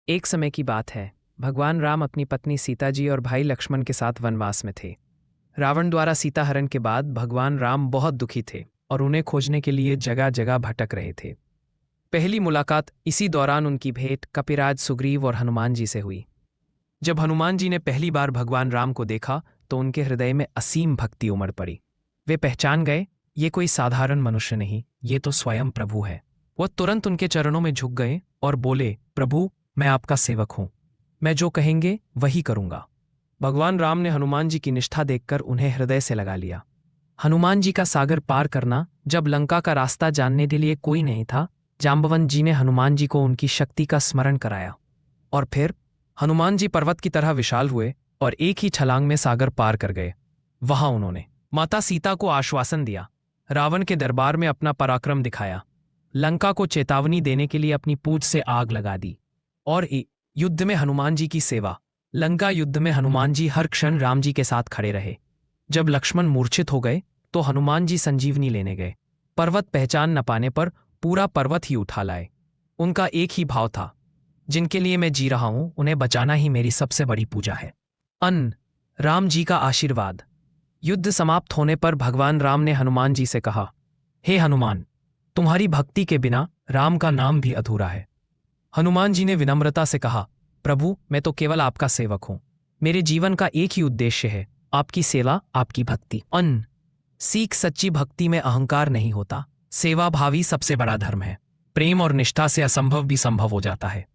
एक समय की बात है। भगवान राम अपनी पत्नी सीता जी और भाई लक्ष्मण के साथ वनवास में थे। रावण द्वारा सीता हरण के बाद भगवान राम बहुत दुखी थे और उन्हें खोजने के लिए जगह जगह भटक रहे थे। पहली मुलाकात इसी दौरान उनकी भेंट कपिराज सुग्रीव और हनुमान जी से हुई। जब हनुमान जी ने पहली बार भगवान राम को देखा तो उनके हृदय में असीम भक्ति उमड़ पड़ी। वे पहचान गए, ये कोई साधारण मनुष्य नहीं, ये तो स्वयं प्रभु है। वह तुरंत उनके चरणों में झुक गए और बोले, प्रभु, मैं आपका सेवक हूं, मैं जो कहेंगे वही करूंगा। भगवान राम ने हनुमान जी की निष्ठा देखकर उन्हें हृदय से लगा लिया। हनुमान जी का सागर पार करना, जब लंका का रास्ता जानने के लिए कोई नहीं था, जाम्बवंत जी ने हनुमान जी को उनकी शक्ति का स्मरण कराया। और फिर हनुमान जी पर्वत की तरह विशाल हुए और एक ही छलांग में सागर पार कर गए। वहां उन्होंने माता सीता को आश्वासन दिया, रावण के दरबार में अपना पराक्रम दिखाया, लंका को चेतावनी देने के लिए अपनी पूंछ से आग लगा दी और युद्ध में हनुमान जी की सेवा। लंका युद्ध में हनुमान जी हर क्षण राम जी के साथ खड़े रहे। जब लक्ष्मण मूर्छित हो गए तो हनुमान जी संजीवनी लेने गए। पर्वत पहचान न पाने पर पूरा पर्वत ही उठा लाए। उनका एक ही भाव था, जिनके लिए मैं जी रहा हूं उन्हें बचाना ही मेरी सबसे बड़ी पूजा है। अन्न राम जी का आशीर्वाद। युद्ध समाप्त होने पर भगवान राम ने हनुमान जी से कहा, हे हनुमान, तुम्हारी भक्ति के बिना राम का नाम भी अधूरा है। हनुमान जी ने विनम्रता से कहा, प्रभु, मैं तो केवल आपका सेवक हूं, मेरे जीवन का एक ही उद्देश्य है, आपकी सेवा, आपकी भक्ति। अन्न सीख सच्ची भक्ति में अहंकार नहीं होता, सेवा भावी सबसे बड़ा धर्म है। प्रेम और निष्ठा से असंभव भी संभव हो जाता है।